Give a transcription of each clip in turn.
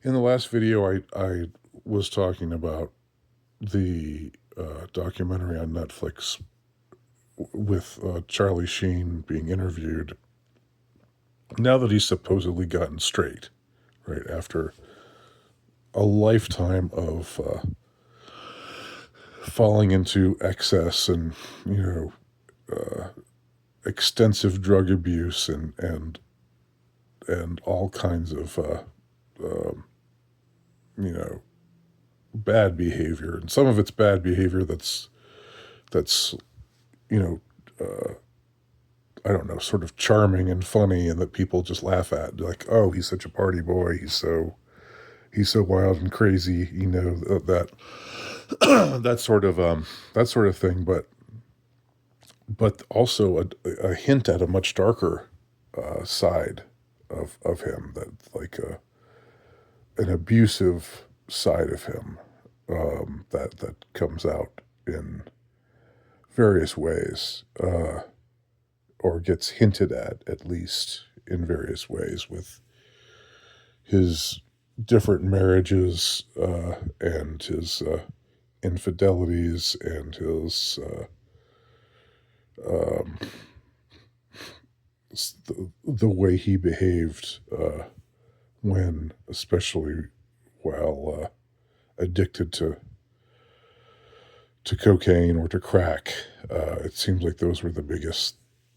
In the last video, I was talking about the documentary on Netflix with Charlie Sheen being interviewed. Now that he's supposedly gotten straight, right after a lifetime of falling into excess and extensive drug abuse and all kinds of you know bad behavior, and some of it's bad behavior that's you know I don't know, sort of charming and funny, and that people just laugh at, like, oh, he's such a party boy, he's so wild and crazy, that that sort of thing, but also a hint at a much darker side of him, that like an abusive side of him, that comes out in various ways, or gets hinted at least in various ways, with his different marriages, and his infidelities, and his um, the way he behaved, when, especially while addicted to cocaine or to crack. It seems like those were the biggest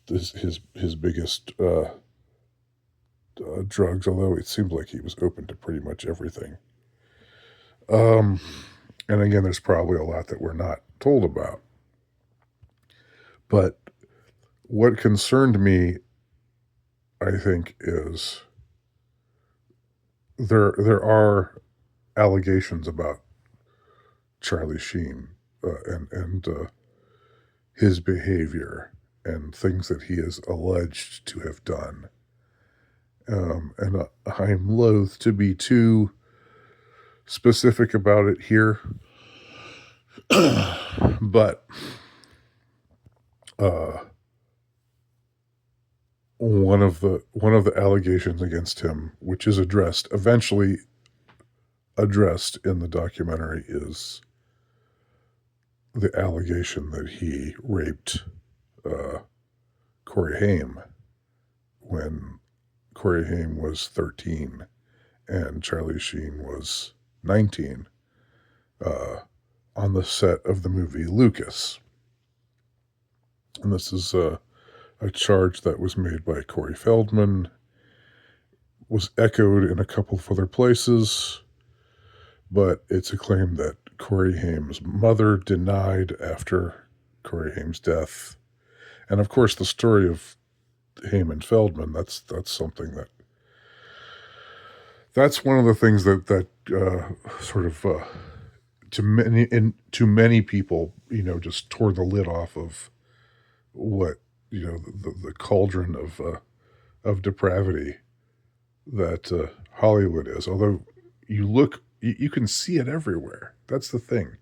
his biggest drugs. Although it seems like he was open to pretty much everything. Um, and again, there's probably a lot that we're not told about. But what concerned me, I think, is there are allegations about Charlie Sheen, and his behavior and things that he is alleged to have done. And I'm loath to be too specific about it here, but uh, one of the allegations against him, which is eventually addressed in the documentary, is the allegation that he raped Corey Haim when Corey Haim was 13 and Charlie Sheen was 19, uh, on the set of the movie Lucas. And this is a charge that was made by Corey Feldman, was echoed in a couple of other places, but it's a claim that Corey Haim's mother denied after Corey Haim's death. And of course, the story of Haim and Feldman, that's something that's one of the things that sort of to many people, just tore the lid off of what, the cauldron of depravity that Hollywood is. Although you can see it everywhere. That's the thing.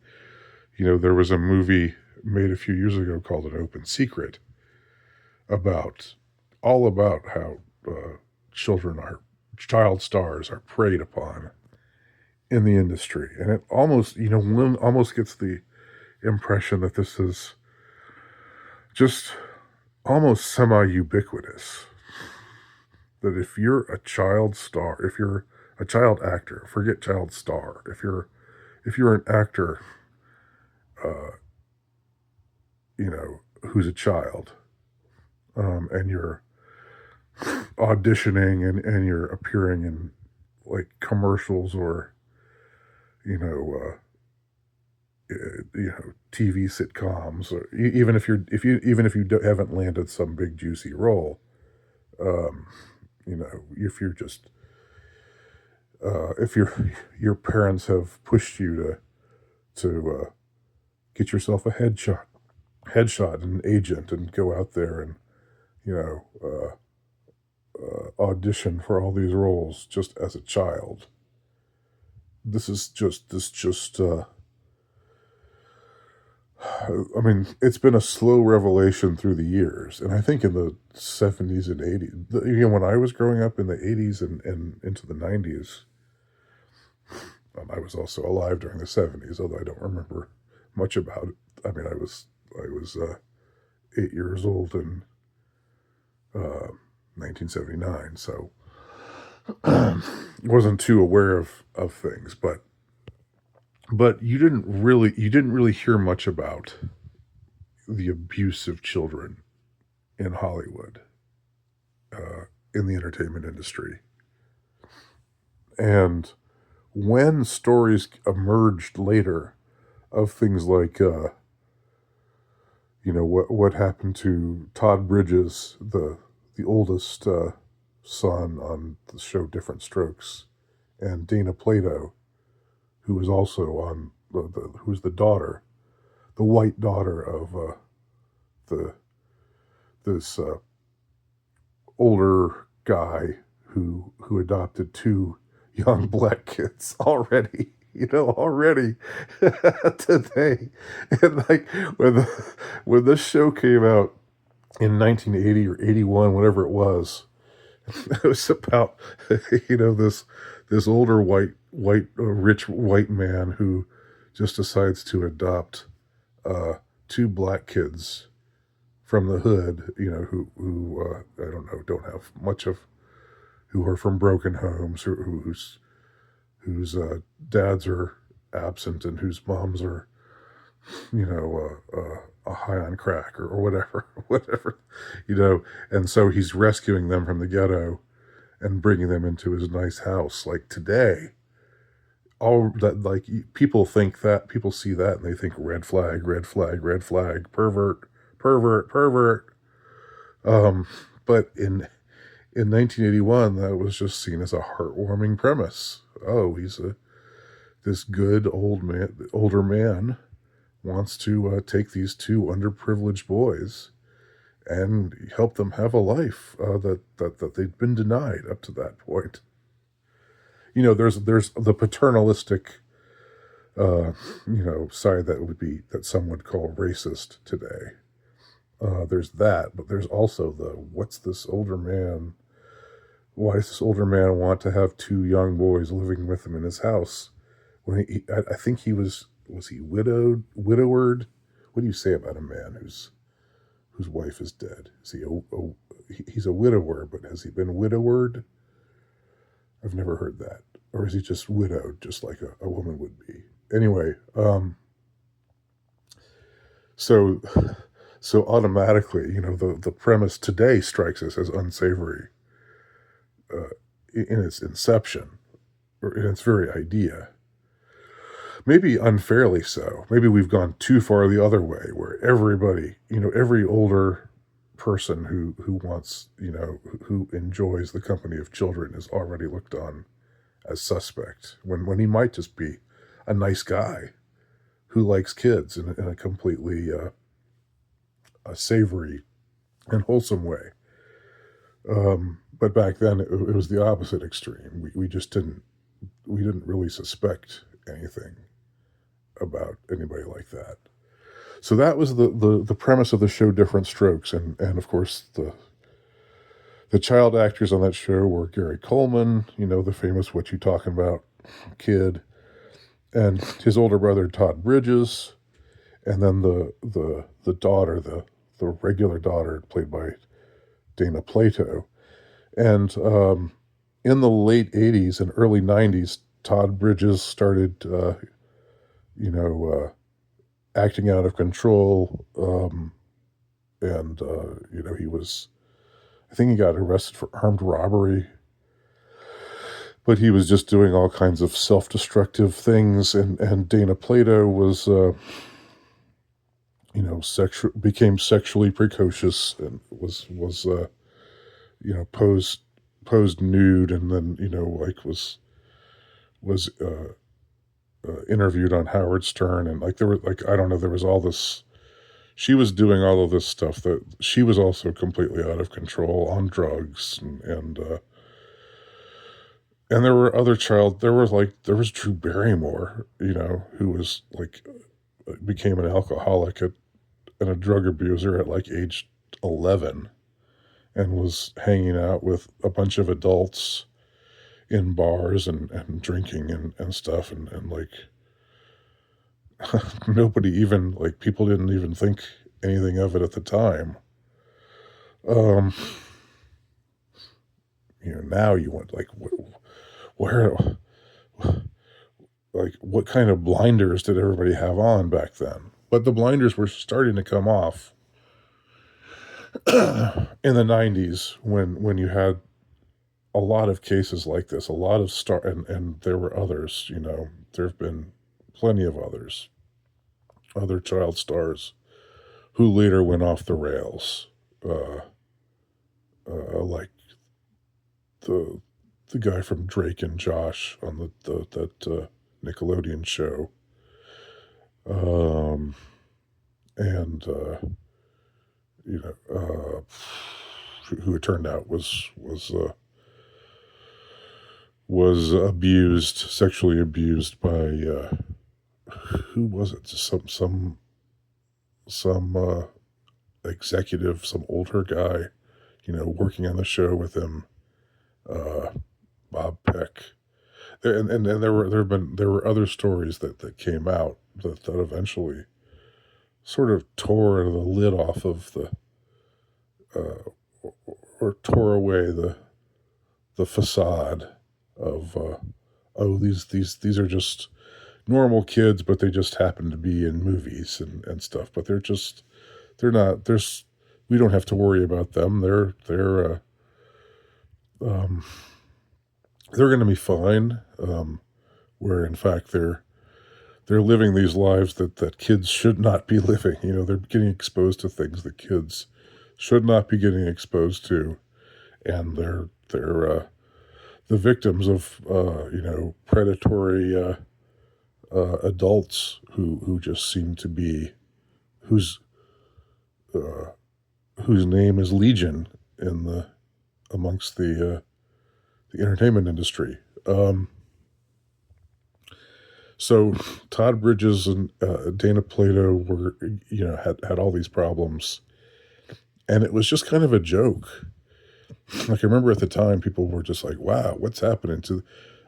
There was a movie made a few years ago called An Open Secret, about how child stars are preyed upon in the industry, and it almost, one almost gets the impression that this is just almost semi-ubiquitous. That if you're a child star, if you're a child actor, forget child star, if you're an actor, uh, who's a child, and you're auditioning, and you're appearing in, like, commercials, or you know TV sitcoms, or even if you haven't landed some big juicy role, um, if you're just if your parents have pushed you to get yourself a headshot and an agent, and go out there and you know audition for all these roles just as a child. This just I mean, it's been a slow revelation through the years, and I think in the 70s and 80s, when I was growing up in the 80s and into the 90s, I was also alive during the 70s, although I don't remember much about it. I mean, I was 8 years old in 1979, so wasn't too aware of things. But you didn't really hear much about the abuse of children in Hollywood, uh, in the entertainment industry. And when stories emerged later of things like, what happened to Todd Bridges, the oldest son on the show Different Strokes, and Dana Plato, who was also on who's the daughter, the white daughter of the this older guy who adopted two young black kids already. Already today, and like when this show came out in 1980 or 81, whatever it was, it was about this older rich white man who just decides to adopt two black kids from the hood, who I don't know, don't have much of, who are from broken homes, whose dads are absent and whose moms are, high on crack or whatever, whatever, and so he's rescuing them from the ghetto and bringing them into his nice house. Like today, all that, like, people see that and they think red flag, red flag, red flag, pervert, pervert, pervert. But in 1981, that was just seen as a heartwarming premise. Oh, this good older man wants to take these two underprivileged boys and help them have a life that they'd been denied up to that point. There's the paternalistic, side that some would call racist today. There's that, but there's also why does this older man want to have two young boys living with him in his house? When I think was he widowered? What do you say about a man whose wife is dead? Is he's a widower, but has he been widowered? I've never heard that. Or is he just widowed, just like a woman would be? Anyway, so so automatically, the premise today strikes us as unsavory in its inception, or in its very idea. Maybe unfairly so. Maybe we've gone too far the other way, where everybody, every older person who wants, who enjoys the company of children is already looked on as suspect, when he might just be a nice guy who likes kids in a completely a savory and wholesome way. But back then it was the opposite extreme. We just didn't really suspect anything about anybody like that. So that was the premise of the show Different Strokes, and of course the child actors on that show were Gary Coleman, the famous What You Talking About kid, and his older brother Todd Bridges, and then the daughter, the regular daughter, played by Dana Plato. And in the late 80s and early 90s, Todd Bridges started, acting out of control. And I think he got arrested for armed robbery. But he was just doing all kinds of self-destructive things. And Dana Plato was, became sexually precocious and was posed nude, and then was interviewed on Howard Stern, and there were I don't know, there was all this. She was doing all of this stuff that she was also completely out of control on drugs, and there were there was Drew Barrymore, who was became an alcoholic and a drug abuser at age 11, and was hanging out with a bunch of adults in bars and drinking and stuff, and like nobody even like people didn't even think anything of it at the time. Um, now you want like where like what kind of blinders did everybody have on back then? But the blinders were starting to come off in the 90s when you had a lot of cases like this, a lot of and there were others, there have been plenty of other child stars who later went off the rails, uh, like the the guy from Drake and Josh on that Nickelodeon show, um, and who it turned out was abused, sexually abused by who was it? Some executive, some older guy, working on the show with him, uh, Bob Peck. And there were other stories that came out that eventually sort of tore the lid off of the or tore away the facade of oh these are just normal kids, but they just happen to be in movies and stuff, but they're not there's we don't have to worry about them. Um, they're going to be fine. Where in fact they're living these lives that kids should not be living. They're getting exposed to things that kids should not be getting exposed to, and they're the victims of predatory adults who just seem to be whose uh, whose name is Legion in the entertainment industry. So Todd Bridges and Dana Plato were had all these problems, and it was just kind of a joke. Like I remember at the time, people were just like, "Wow, what's happening to?"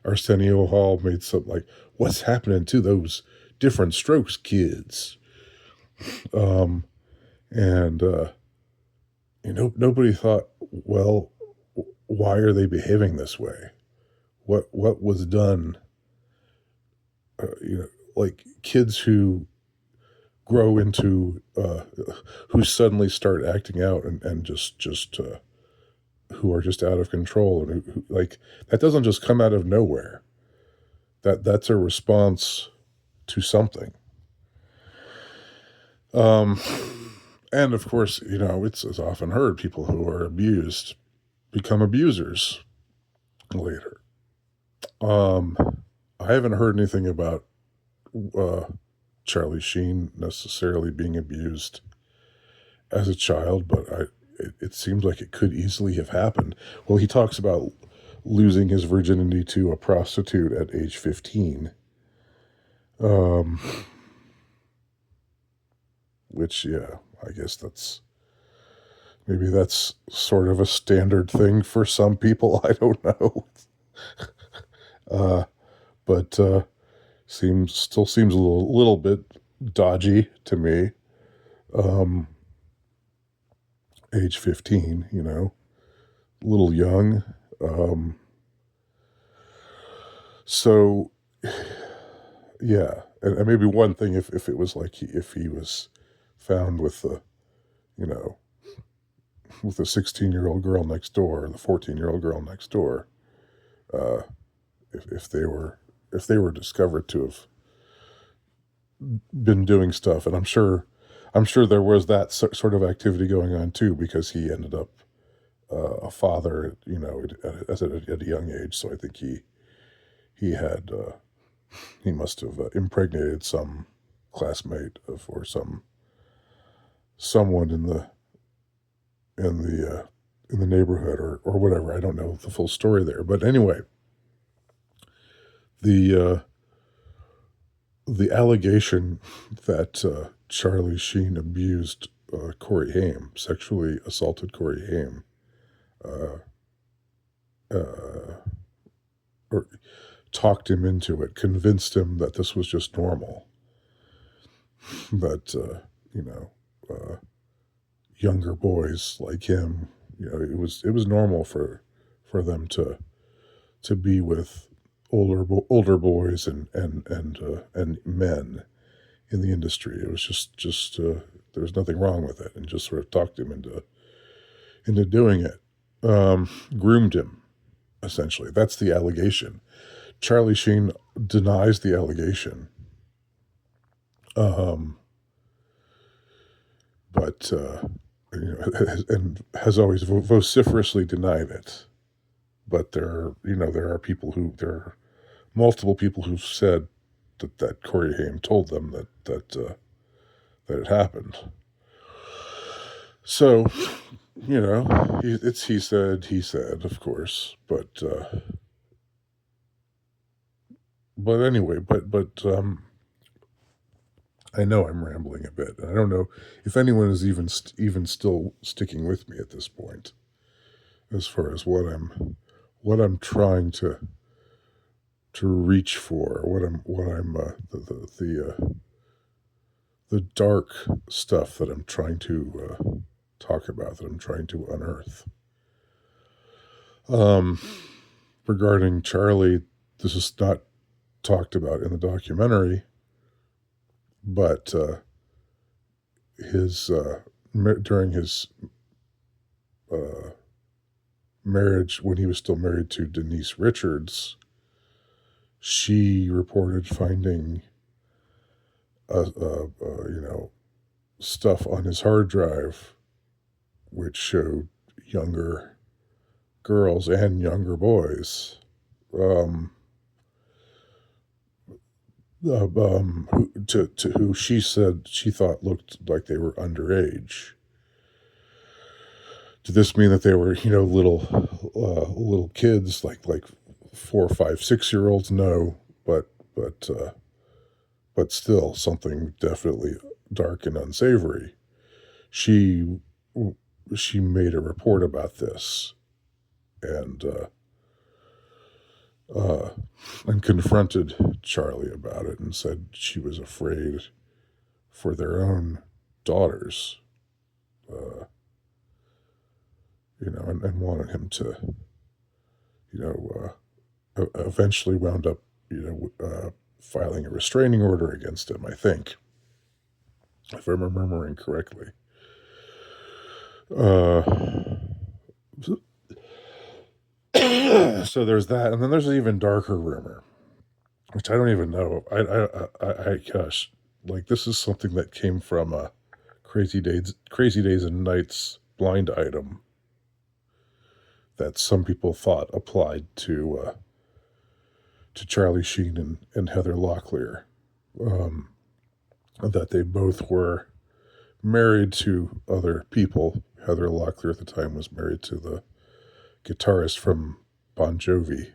Arsenio Hall made some like, "What's happening to those different strokes kids?" Um, and nobody thought, well, why are they behaving this way? What was done? Like kids who grow into who suddenly start acting out and just who are just out of control, and who like that doesn't just come out of nowhere. That's a response to something. Um, and of course, it's often heard people who are abused become abusers later. Um, I haven't heard anything about uh, Charlie Sheen necessarily being abused as a child, but it seems like it could easily have happened. Well, he talks about losing his virginity to a prostitute at age 15, um, which, yeah, I guess maybe that's sort of a standard thing for some people. I don't know. Uh, but still seems a little bit dodgy to me. Um, age 15, a little young. Um, so yeah, and maybe one thing if it was like if he was found with you know with the 16-year-old girl next door or the 14-year-old girl next door, uh, if they were discovered to have been doing stuff, and I'm sure there was that sort of activity going on too, because he ended up a father, at a young age. So I think he had he must have impregnated some classmate of or someone in the neighborhood or whatever. I don't know the full story there, but anyway, the the allegation that Charlie Sheen abused Corey Haim, sexually assaulted Corey Haim, uh, uh, or talked him into it, convinced him that this was just normal. That, you know, uh, younger boys like him, it was normal for them to be with older boys and men in the industry. It was just there was nothing wrong with it, and just sort of talked him into doing it. Groomed him, essentially. That's the allegation. Charlie Sheen denies the allegation, um, but and has always vociferously denied it. But there are multiple people who've said that Corey Haim told them that it happened. So, it's he said, of course, but anyway, but I know I'm rambling a bit. I don't know if anyone is even still sticking with me at this point, as far as what I'm trying to reach for, what I'm the dark stuff that I'm trying to talk about, that I'm trying to unearth. Regarding Charlie, this is not talked about in the documentary, but his during his marriage, when he was still married to Denise Richards, she reported finding stuff on his hard drive which showed younger girls and younger boys, who she said she thought looked like they were underage. Did this mean that they were, little kids, like 4, 5, 6 year olds? No, but still something definitely dark and unsavory. She made a report about this, and confronted Charlie about it, and said she was afraid for their own daughters, and wanted him to, eventually wound up, filing a restraining order against him, I think, if I'm remembering correctly. So there's that, and then there's an even darker rumor, which I don't even know. I gosh, like, this is something that came from a Crazy Days and Nights blind item that some people thought applied to Charlie Sheen and Heather Locklear, that they both were married to other people. Heather Locklear at the time was married to the guitarist from Bon Jovi.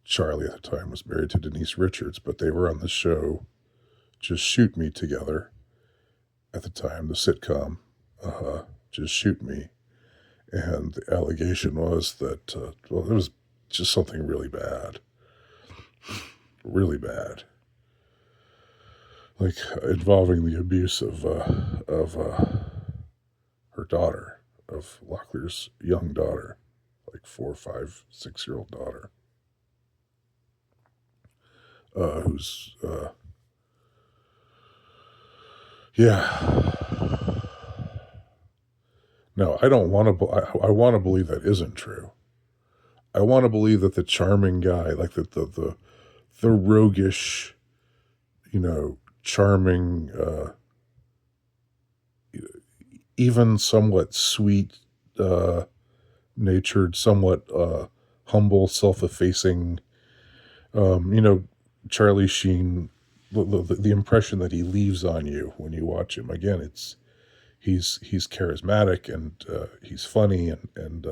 Charlie at the time was married to Denise Richards, but they were on the show Just Shoot Me together at the time, the sitcom Just Shoot Me. And the allegation was that, it was just something really bad. Really bad. Like, involving the abuse of her daughter, of Locklear's young daughter, like 4, 5, 6-year-old daughter, who's, yeah. No, I don't want to. I want to believe that isn't true. I want to believe that the charming guy, like the roguish, charming, even somewhat sweet, natured, somewhat humble, self-effacing, Charlie Sheen. The impression that he leaves on you when you watch him, again, he's charismatic, and he's funny, and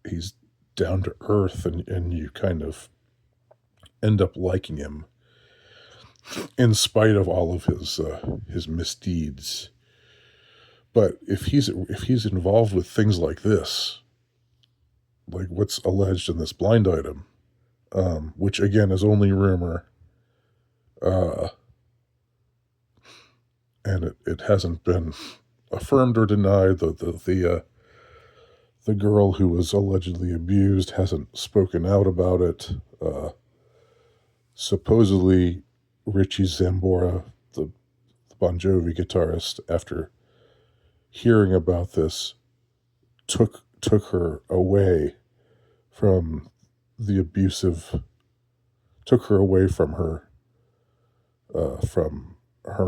he's down to earth, and you kind of end up liking him in spite of all of his misdeeds. But if he's involved with things like this, like what's alleged in this blind item, which again is only rumor, uh, and it hasn't been affirmed or denied. The girl who was allegedly abused hasn't spoken out about it. Supposedly, Richie Zambora, the Bon Jovi guitarist, after hearing about this, took her away from the abusive, took her away from her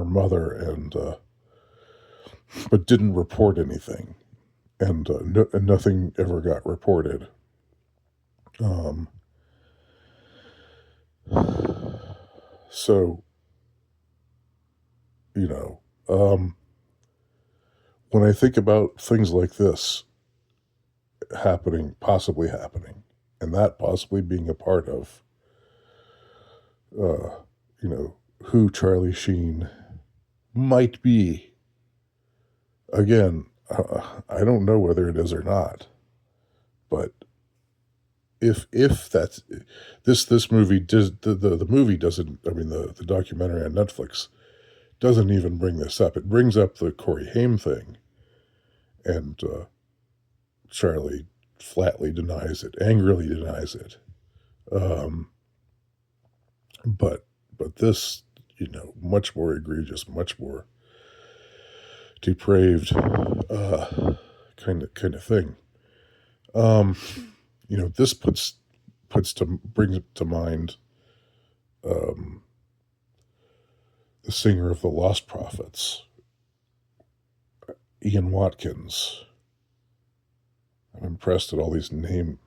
mother, and but didn't report anything, and nothing ever got reported. Um, so you know, when I think about things like this possibly happening, and that possibly being a part of, uh, who Charlie Sheen might be. Again, I don't know whether it is or not, but if that's this movie does the movie doesn't, I mean the documentary on Netflix doesn't even bring this up. It brings up the Corey Haim thing, and Charlie flatly denies it, angrily denies it. Um, but this, much more egregious, much more depraved, kind of thing. Um, this brings to mind um, the singer of the Lost Prophets, Ian Watkins. I'm impressed at all these names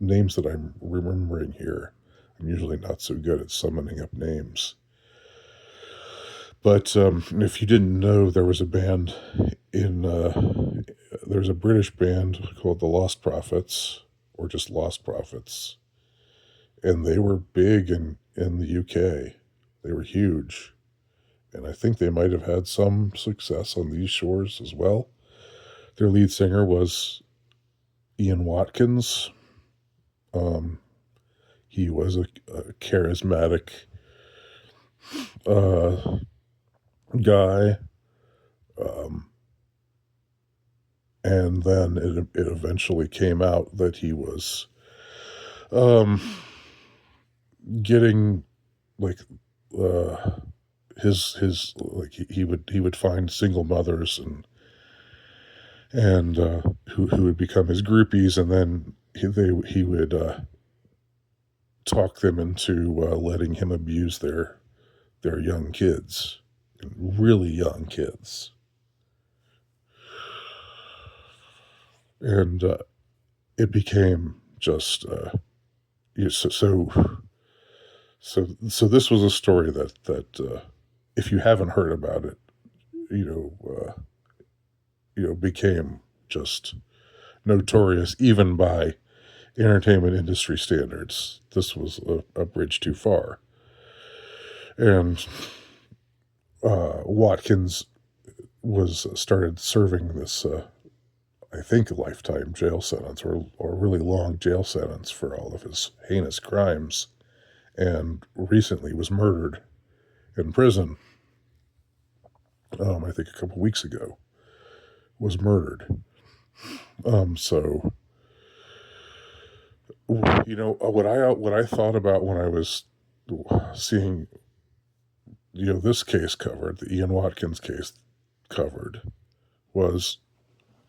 that I'm remembering here. I'm usually not so good at summoning up names. But if you didn't know, there was a band there's a British band called the Lost Prophets, or just Lost Prophets, and they were big in the UK. They were huge, and I think they might have had some success on these shores as well. Their lead singer was Ian Watkins. Um, he was a charismatic uh, guy. Um, and then it eventually came out that he was um, getting like his like he would find single mothers and who would become his groupies, and then he would talk them into letting him abuse their young kids, really young kids. And it became just so this was a story that if you haven't heard about it, became just notorious even by entertainment industry standards. This was a bridge too far. And Watkins was started serving this I think a lifetime jail sentence, or a really long jail sentence for all of his heinous crimes, and recently was murdered in prison. I think a couple weeks ago was murdered. So what I thought about when I was seeing this case covered, the Ian Watkins case covered, was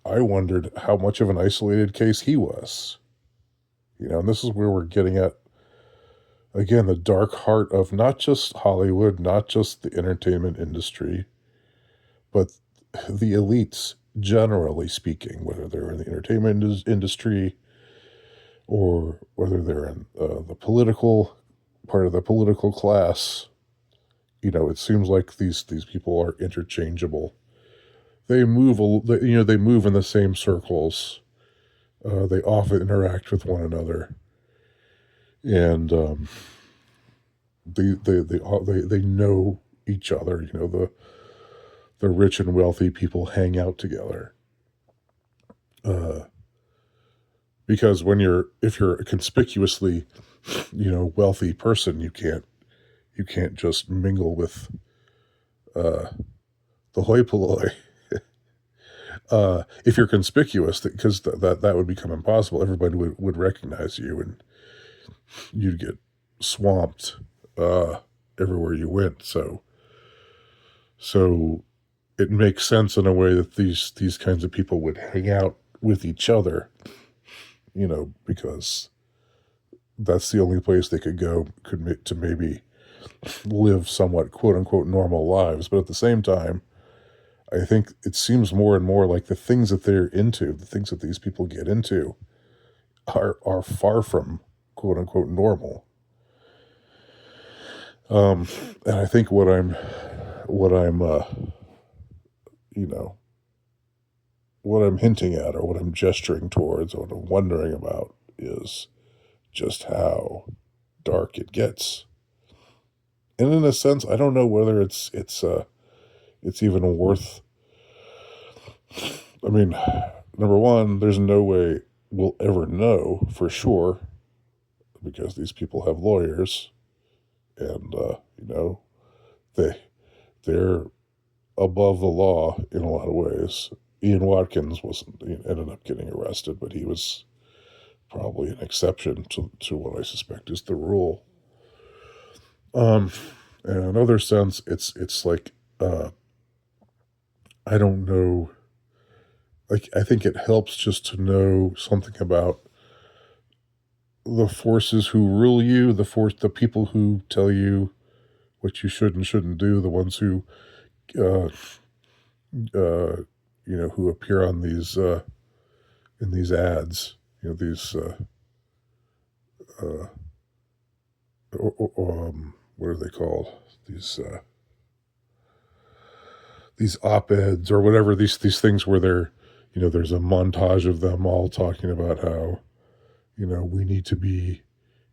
I wondered how much of an isolated case he was. And this is where we're getting at, again, the dark heart of not just Hollywood, not just the entertainment industry, but the elites, generally speaking, whether they're in the entertainment industry or whether they're in the political part of the political class. It seems like these people are interchangeable. They move, they move in the same circles. They often interact with one another, and they know each other. The rich and wealthy people hang out together, because if you're a conspicuously, wealthy person, you can't just mingle with uh, the hoi polloi. If you're conspicuous, because that would become impossible. Everybody would recognize you, and you'd get swamped uh, everywhere you went. So it makes sense in a way that these kinds of people would hang out with each other, because that's the only place they could go to maybe live somewhat quote unquote normal lives. But at the same time, I think it seems more and more like the things that they're into, the things that these people get into, are far from quote unquote normal. Um, and I think what I'm you know what I'm hinting at, or what I'm gesturing towards, or what I'm wondering about, is just how dark it gets. And in a sense, I don't know whether it's even worth. I mean, number one, there's no way we'll ever know for sure, because these people have lawyers, and they they're above the law in a lot of ways. Ian Watkins ended up getting arrested, but he was probably an exception to what I suspect is the rule. Um, and in another sense, it's like, I don't know. Like, I think it helps just to know something about the forces who rule you, the people who tell you what you should and shouldn't do, the ones who uh, uh, who appear on these in these ads, these uh, what are they called? These op-eds or whatever, these things where there's a montage of them all talking about how, we need to be,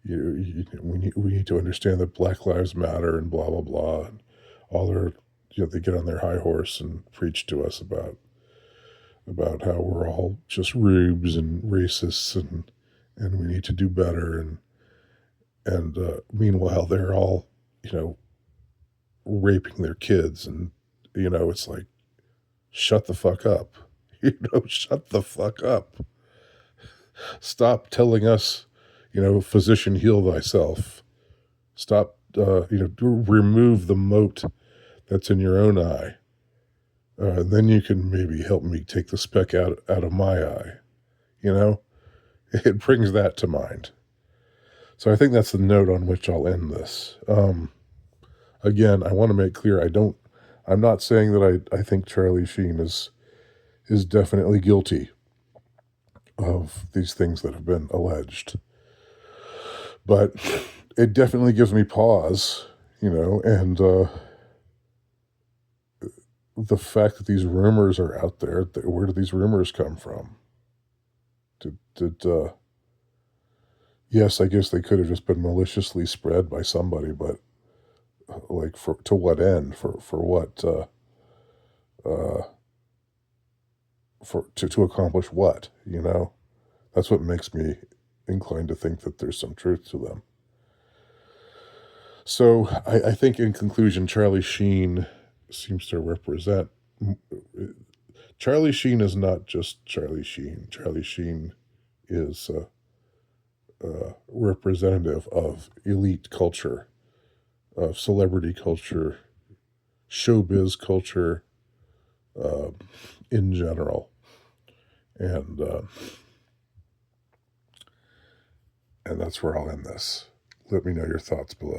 we need to understand that Black Lives Matter and blah blah blah, and all their, they get on their high horse and preach to us about how we're all just rubes and racists, and we need to do better, and meanwhile they're all, raping their kids, and it's like, shut the fuck up. Shut the fuck up. Stop telling us, physician, heal thyself. Stop, remove the mote that's in your own eye. Then you can maybe help me take the speck out of my eye. It brings that to mind. So I think that's the note on which I'll end this. Again, I want to make clear, I'm not saying that I think Charlie Sheen is definitely guilty of these things that have been alleged. But it definitely gives me pause, and the fact that these rumors are out there, where do these rumors come from? Yes, I guess they could have just been maliciously spread by somebody, but like, to what end? For what? Uh, to accomplish what? That's what makes me inclined to think that there's some truth to them. So I think, in conclusion, Charlie Sheen seems to represent. Charlie Sheen is not just Charlie Sheen. Charlie Sheen is representative of elite culture, of celebrity culture, showbiz culture, uh, in general, and and that's where I'll end this. Let me know your thoughts below.